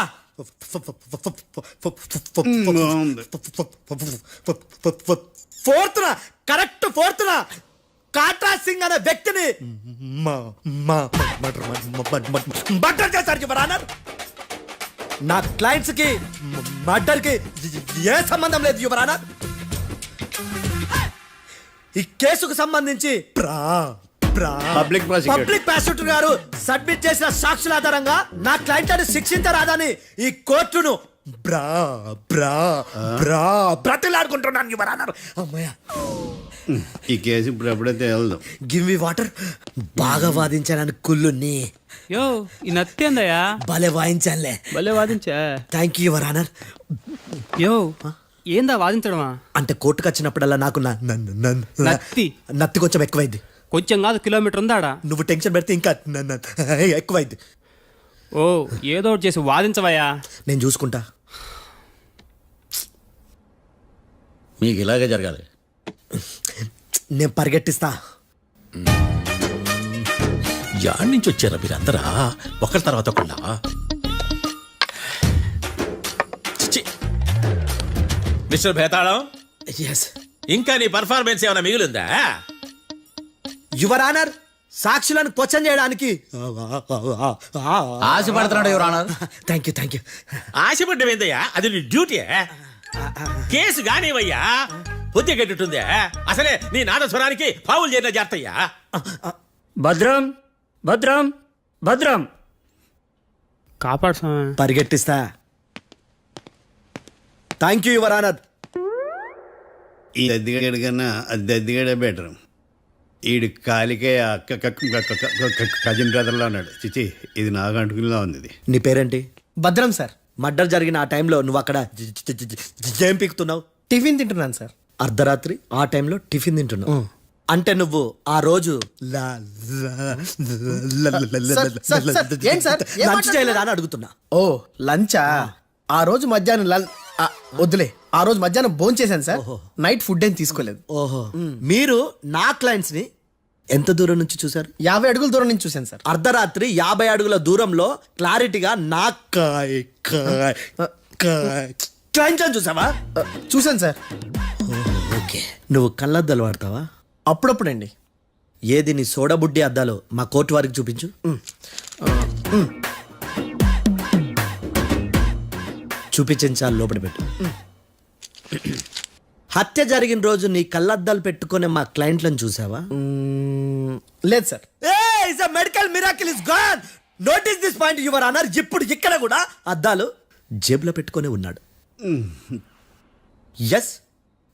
4th correct 4th Katra Singh అనే వ్యక్తిని మర్డర్ చేశారు యువర్ ఆనర్. నా క్లయింట్స్ కి మర్డర్ కి ఏ సంబంధం లేదు యువర్ ఆనర్. ఈ కేసుకు సంబంధించి పబ్లిక్ ప్రాసిక్యూటర్ గారు సబ్మిట్ చేసిన సాక్షుల ఆధారంగా నా క్లయింట్ అని శిక్షించరాదని ఈ కోర్టును బ్రతిలాడుకుంటున్నాను యువర్ ఆనర్. అమ్మయ్య, ఈ కేసు ఇప్పుడు ఎప్పుడైతే వెళ్దాం. Give me water. బాగా వాదించానని కుళ్ళుని. యో, ఈ నత్తేందయ్యా? భలే వాయించానులే. భలే వాదించా. Thank you your honour. యో, ఏందా వాదించడమా? అంటే కోర్టుకు వచ్చినప్పుడల్లా నాకు నత్తి కొంచెం ఎక్కువైంది. కొంచెం కాదు, కిలోమీటర్ ఉందాడా. నువ్వు టెన్షన్ పెడితే ఇంకా ఎక్కువైంది. ఓ, ఏదో ఒకటి చేసి వాదించవయ్యా. నేను చూసుకుంటా. మీకు ఇలాగే జరగాలి. నేను పరిగెట్టిస్తా. యాడ్ నుంచి వచ్చారా మీరందరా ఒకరి తర్వాత ఒకళ్ళ? మిస్టర్ భేతాళం, ఇంకా నీ పర్ఫార్మెన్స్ ఏమైనా మిగిలిందా? యువర్ ఆనర్, సాక్షులను క్వశ్చన్ చేయడానికి ఆశపడుతున్నాడు యువర్ ఆనర్. Thank you. ఆశపడ్డం ఏందయ్యా? అది నీ డ్యూటీ. కేసు గానివయ్యా, బుద్ధి గట్టుందే. అసలే నీ నాదస్వరానికి పావులు చేరిన జాతయ్యా. భద్రం భద్రం భద్రం, కాపాడు. పరిగెట్టిస్తా. Thank you your honour. ఈ దద్దిగడి కన్నా అది దద్దిగడే బెటర్. ఈడు కాలికే కజిన్ బ్రదర్లో ఉన్నాడు. చిచి, ఇది నాకు అంటుకునిలా ఉంది. ఇది నీ పేరేంటి? భద్రం సార్. మర్డర్ జరిగిన ఆ టైంలో నువ్వు అక్కడ ఏం పీకుతున్నావు? టిఫిన్ తింటున్నాను సార్. అర్ధరాత్రి ఆ టైంలో టిఫిన్ తింటున్నావు అంటే నువ్వు ఆ రోజు లంచ్ చేయలేదా అని అడుగుతున్నా. ఓ లంచా? ఆ రోజు మధ్యాహ్నం వద్దులే, ఆ రోజు మధ్యాహ్నం భోజనం చేశాను సార్. నైట్ ఫుడ్ ఏం తీసుకోలేదు. ఓహో, మీరు నా క్లయింట్స్ ని ఎంత దూరం నుంచి చూసారు? 50 అడుగుల దూరం నుంచి చూశాను సార్. అర్ధరాత్రి 50 అడుగుల దూరంలో క్లారిటీగా నా క్లయింట్స్ అని చూసావా? చూశాను సార్. ఓకే, నువ్వు కళ్ళద్దాలు వాడతావా? అప్పుడప్పుడండి. ఏది నీ సోడబుడ్డి అద్దాలు మా కోర్టు వారికి చూపించు. చూపించాలి, లోపల పెట్టు. హత్య జరిగిన రోజు నీ కళ్ళద్దాలు పెట్టుకునే మా క్లయింట్లను చూసావా? లేదు sir. Medical miracle is gone. Notice this point your honour. ఇప్పుడు ఇక్కడ కూడా అద్దాలు జేబులో పెట్టుకునే ఉన్నాడు. ఎస్,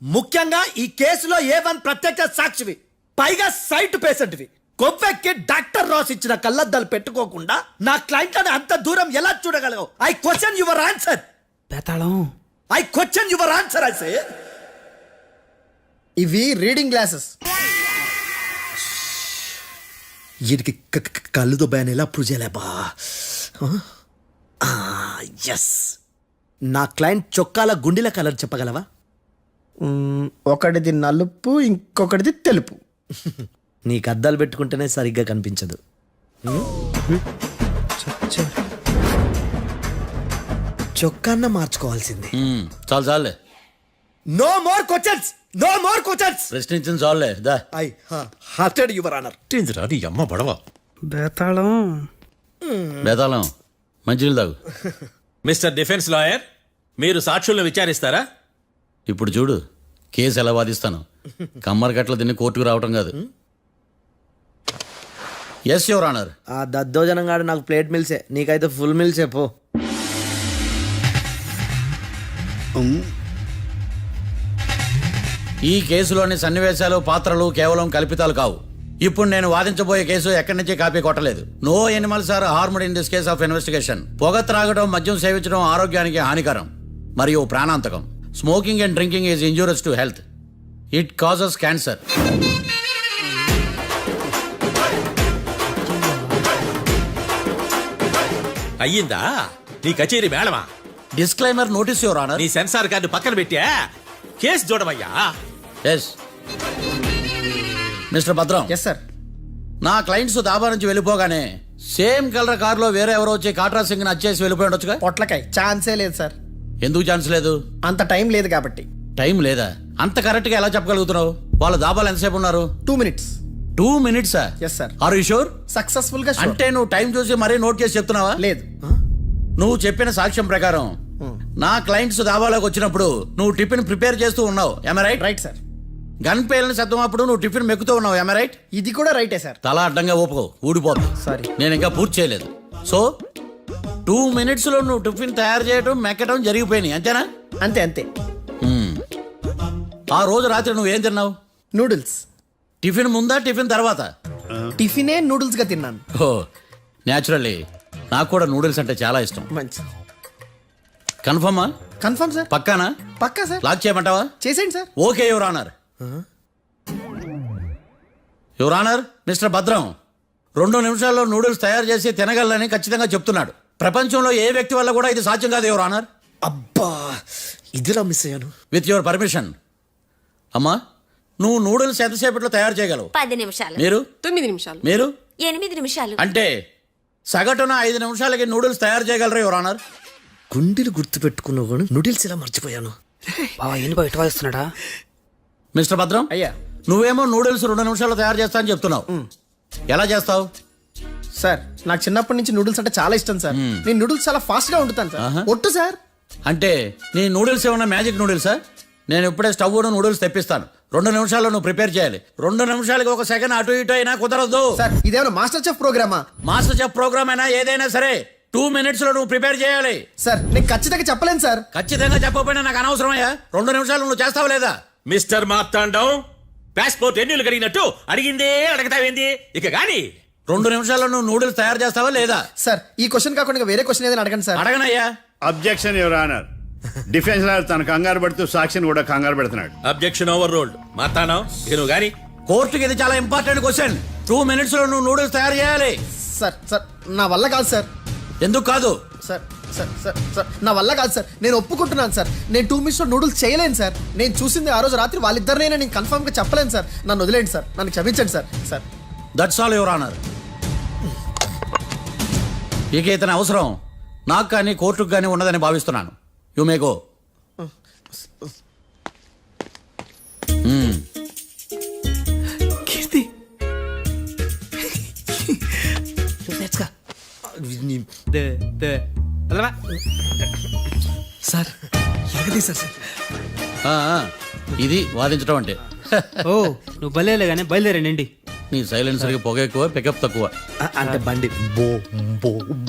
ముఖ్యంగా ఈ కేసులో A1 ప్రత్యక్ష సాక్షివి, పైగా సైట్ పేషెంట్వి. కొవ్వెక్కి డాక్టర్ రాస్ ఇచ్చిన కళ్ళద్దాలు పెట్టుకోకుండా నా క్లయింట్లను అంత దూరం ఎలా చూడగలవు? I question your answer. బేతాళం, I question your answer. I say ఇవి రీడింగ్ గ్లాసెస్. వీటికి కళ్ళు దుబ్బాయని ఎలా ప్రూవ్ చేయలేబా? ఎస్, నా క్లయింట్ చొక్కాల గుండెల కలర్ చెప్పగలవా? ఒకటిది నలుపు, ఇంకొకటిది తెలుపు. నీకు అద్దాలు పెట్టుకుంటేనే సరిగ్గా కనిపించదు. చొక్కాన్న మార్చుకోవాల్సింది. చాలు చాలే, no more questions, no more questions. ప్రశ్నించిన చాలులే. దా ఐ హార్టెడ్ యువర్ ఆనర్. నీ అమ్మ పడవ బేతాళం. బేతాళం, మంచినీళ్ళు తాగు. మిస్టర్ డిఫెన్స్ లాయర్, మీరు సాక్షులను విచారిస్తారా? ఇప్పుడు చూడు కేసు ఎలా వాదిస్తాను. కమ్మరి కట్ల తిని కోర్టుకు రావటం కాదు. Yes your honour. ఆ దద్దోజనం గాడు నాకు ప్లేట్ మిల్సే, నీకైతే ఫుల్ మిల్సే పో. ఈ కేసులోని సన్నివేశాలు, పాత్రలు కేవలం కల్పితాలు కావు. ఇప్పుడు నేను వాదించబోయే కేసు ఎక్కడి నుంచి కాపీ కొట్టలేదు. No animals are harmed in this case of investigation. పొగ త్రాగడం, మద్యం సేవించడం ఆరోగ్యానికి హానికరం మరియు ప్రాణాంతకం. Smoking and drinking is injurious to health. It causes cancer. అయ్యిందా నీ కచేరీ మేడమా? Disclaimer notice your honour. నీ సెన్సార్ కార్డు పక్కన పెట్టా కేసు చూడమయ్యా. Yes mister Bhadram. Yes sir. నా క్లయింట్స్ దాబా నుంచి వెళ్ళిపోగానే సేమ్ కలర్ కారులో వేరే ఎవరో వచ్చి కాట్రా సింగ్ వచ్చేసి వెళ్ళిపోయి ఉండొచ్చుగా? పొట్లకాయ ఛాన్సే లేదు సార్. ఎందుకు ఛాన్స్ లేదు? అంత టైం లేదు కాబట్టి. టైం లేదా? అంత కరెక్ట్ గా ఎలా చెప్పగలుగుతున్నావు? వాళ్ళ దాబాలు ఎంతసేపు ఉన్నారు? 2 minutes. 2 minutes? Yes sir. Are you sure? Successful గా అంటే నువ్వు టైం చూసి మరీ నోట్ చేసి చెప్తున్నావా? లేదు. నువ్వు చెప్పిన సాక్ష్యం ప్రకారం నా క్లయింట్స్ దాబాలోకి వచ్చినప్పుడు నువ్వు టిఫిన్ ప్రిపేర్ చేస్తూ ఉన్నావు. ఎమ రైట్? Right sir. గన్ పేలిన శబ్దం అప్పుడు నువ్వు టిఫిన్ మెక్కుతూ ఉన్నావు. ఎమ రైట్? ఇది కూడా రైటే సార్. తల అడ్డంగా ఊపుకో, ఊడిపోతుంది. సారీ, నేను ఇంకా పూర్తి చేయలేదు. సో 2 minutes లో నువ్వు టిఫిన్ తయారు చేయడం, మెక్కడం జరిగిపోయినాయి, అంతేనా? అంతే అంతే. ఆ రోజు రాత్రి నువ్వు ఏం తిన్నావు? నూడిల్స్. టిఫిన్ ముందా, టిఫిన్ తర్వాత? టిఫినే నూడిల్స్ గా తిన్నాను. ఓ న్యాచురల్లీ నాకు కూడా నూడిల్స్ అంటే చాలా ఇష్టం. మంచి. కన్ఫర్మా? Confirm sir. పక్కానా? పక్కా సార్. లాక్ చేయమంటావా? చేసేయండి sir. Okay your honour. Your honour, mister Bhadram 2 నిమిషాల్లో నూడిల్స్ తయారు చేసి తినగలని ఖచ్చితంగా చెప్తున్నాడు. ప్రపంచంలో ఏ వ్యక్తి వల్ల కూడా ఇది సాధ్యం కాదు యువర్ ఆనర్. అబ్బా, ఇదిలా మిస్ అయ్యాను. With your permission. అమ్మా, నువ్వు నూడిల్స్ ఎంతసేపట్లో తయారు చేయగలవు? 10 నిమిషాలు. మీరు? 9 నిమిషాలు. మీరు? 8 నిమిషాలు. అంటే సగటున 5 నిమిషాలకి నూడిల్స్ తయారు చేయగలరా యువర్ ఆనర్? గుండెలు గుర్తు పెట్టుకున్నావు కానీ నూడిల్స్ ఇలా మర్చిపోయాను. బావా ఏంటి బయట వాయిస్తున్నాడా? మిస్టర్ భద్రం, అయ్యా, నువ్వేమో నూడిల్స్ 2 నిమిషాల్లో తయారు చేస్తా అని చెప్తున్నావు. ఎలా చేస్తావు? సార్ నాకు చిన్నప్పటి నుంచి నూడిల్స్ అంటే చాలా ఇష్టం సార్. నేను నూడిల్స్ చాలా ఫాస్ట్ గా వండుతాను సార్. ఒట్టు సార్. అంటే నీ నూడిల్స్ ఏమన్నా మ్యాజిక్ నూడిల్సా? నేను ఇప్పుడే స్టవ్ నూడిల్స్ తెప్పిస్తాను. 2 నిమిషాల్లో నువ్వు ప్రిపేర్ చేయాలి. 2 నిమిషాలకి 1 సెకండ్ అటు ఇటు అయినా కుదరదు సార్. ఇదేమైనా మాస్టర్ చెఫ్ ప్రోగ్రామా? మాస్టర్ చెఫ్ ప్రోగ్రామ్ అయినా ఏదైనా సరే 2 minutes లో నువ్వు ప్రిపేర్ చేయాలి. సార్ నేను ఖచ్చితంగా చెప్పలేను సార్. ఖచ్చితంగా చెప్పకపోయినా నాకు అనవసరమయ్యా. 2 నిమిషాలు నువ్వు చేస్తావా లేదా? మిస్టర్ మార్తాండం పాస్పోర్ట్ ఎన్నిళ్ళు అడిగినట్టు అడిగిందే అడగతావేంది ఇక గాని 2 నిమిషాల్లో నువ్వు నూడిల్స్ తయారు చేస్తావా లేదా? సార్ ఈ క్వశ్చన్ కాకుండా వేరే క్వశ్చన్ ఏదైనా అడగండి సార్. అడగనయ్యా. Objection your honour. Defence lawyer తన కంగారు పడుతూ సాక్షిని కూడా కంగారు పెడుతున్నాడు. Objection over rolled. మార్తాండం ఇక నువ్వు గాని. కోర్టుకి ఇది చాలా ఇంపార్టెంట్ క్వశ్చన్. 2 minutes లో నువ్వు నూడిల్స్ తయారు చేయాలి. సార్ సార్ నా వల్ల కాదు సార్. ఎందుకు కాదు? సార్ సార్ సార్ సార్ నా వల్ల కాదు సార్. నేను ఒప్పుకుంటున్నాను సార్. నేను 2 minutes లో నూడిల్స్ చేయలేను సార్. నేను చూసింది ఆ రోజు రాత్రి వాళ్ళిద్దరినైనా నేను కన్ఫర్మ్ గా చెప్పలేను సార్. నన్ను వదిలేండి సార్. నన్ను క్షమించండి sir. Sir that's all your honour. ఇక ఇతని అవసరం నాకు కానీ కోర్టుకు కానీ ఉండదని భావిస్తున్నాను. You may go. Keerthi sir ఎగదీశారు సార్. ఇది వాదించడం అంటే. ఓ నువ్వు బయలుదేరలే కానీ బయలుదేరండి. నీ సైలెన్సర్కి పొగ ఎక్కువ, పికప్ తక్కువ. అంటే బండి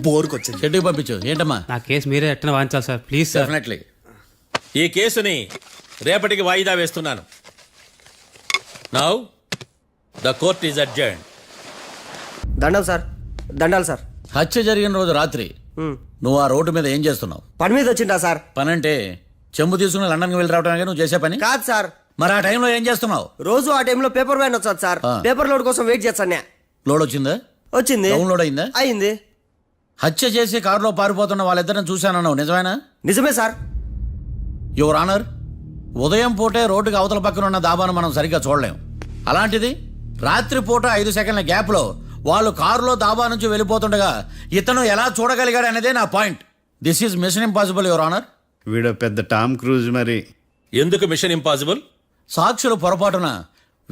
బోర్కి వచ్చింది. షెడ్యూల్ పంపించు. ఏంటమ్మా? నా కేసు మీరే ఎట్టన వాయించాలి సార్, ప్లీజ్ సార్. డెఫినెట్లీ. ఈ కేసుని రేపటికి వాయిదా వేస్తున్నాను. Now the court is adjourned. దండాలు సార్. దండాలు సార్. హత్య జరిగిన రోజు రాత్రి నువ్వు ఆ రోడ్డు మీద ఏం చేస్తున్నావు? పని మీద వచ్చిందా సార్? పని అంటే చెంబు తీసుకుని లండన్కి వెళ్ళి రావడానికి నువ్వు చేసే పని కాదు సార్. మరి ఆ టైంలో ఏం చేస్తున్నావు? రోజు ఆ టైంలో పేపర్ వ్యాన్ వచ్చాది సార్. పేపర్ లోడ్ కోసం వెయిట్ చేస్తాను. లోడ్ వచ్చిందా? వచ్చింది. డౌన్లోడ్ అయిందా? అయింది. హత్య చేసి కారులో పారిపోతున్న వాళ్ళిద్దరిని చూశానన్నావు, నిజమేనా? నిజమే సార్. యువర్ ఆనర్, ఉదయం పూటే రోడ్డుకి అవతల పక్కన ఉన్న దాబాను మనం సరిగ్గా చూడలేం. అలాంటిది రాత్రి పూట 5 సెకండ్ల గ్యాప్లో వాళ్ళు కారులో దాబా నుంచి వెళ్ళిపోతుండగా ఇతను ఎలా చూడగలిగాడు అనేదే నా point. This is mission impossible your honour. వీడో పెద్ద టామ్ క్రూజ్ మరి. ఎందుకు మిషన్ ఇంపాసిబుల్? సాక్షులు పొరపాటున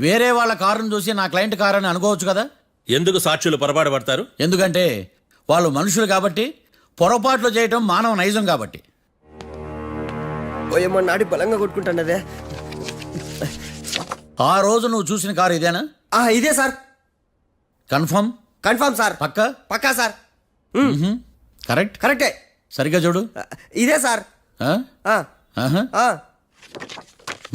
వేరే వాళ్ళ కారును చూసి నా క్లయింట్ కారు అని అనుకోవచ్చు కదా. ఎందుకు సాక్షులు పొరపాటు పడతారు? ఎందుకంటే వాళ్ళు మనుషులు కాబట్టి, పొరపాట్లు చేయటం మానవ నైజం కాబట్టి. ఏమో నాడి బలంగా కొట్టుకుంటానదే. ఆ రోజు నువ్వు చూసిన కారు ఇదేనా? ఇదే సార్. కన్ఫర్మ్? Confirm sir. పక్కా? పక్కా సార్. కరెక్ట్? కరెక్టే. సరిగ్గా చూడు. ఇదే సార్.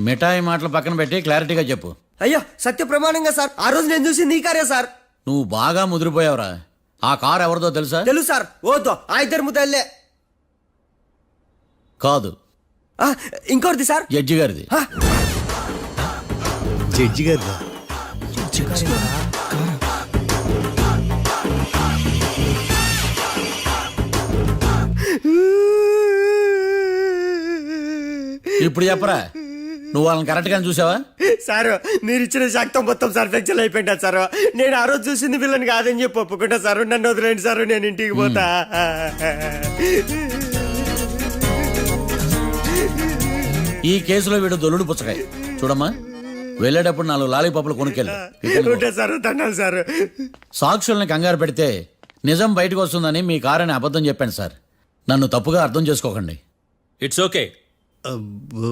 మిఠాయి మాటలు పక్కన పెట్టి క్లారిటీగా చెప్పు. అయ్యో సత్య ప్రమాణంగా సార్, ఆ రోజు నేను చూసి నీ కారే సార్. నువ్వు బాగా ముదిరిపోయావురా. ఆ కారు ఎవరిదో తెలుసా? తెలుసు సార్. ఓతో ఆ ఇద్దరు ముద్దల్లే. కాదు, ఇంకోటిది సార్. జడ్జి గారిది. జడ్జి గారిదా? ఇప్పుడు చెప్పరా, నువ్వు వాళ్ళని కరెక్ట్ గా చూసావా? సార్ మీరు ఇచ్చిన శాక్తం మొత్తం సార్ ఫ్రాక్చర్ అయిపోయింటా సార్. నేను ఆ రోజు చూసింది వీళ్ళని కాదని చెప్పి ఒప్పుకుంటా సార్. నన్ను వదిలేండి సార్, నేను ఇంటికి పోతా. ఈ కేసులో వీడు దొల్లుడు పుచ్చకాయ. చూడమ్మా, వెళ్ళేటప్పుడు 4 లాలీపాపులు కొనుక్కెళ్ళు. Sir దండాలి sir. సాక్షుల్ని కంగారు పెడితే నిజం బయటకు వస్తుందని మీ కారని అబద్ధం చెప్పాను సార్. నన్ను తప్పుగా అర్థం చేసుకోకండి. It's okay. అబ్బో.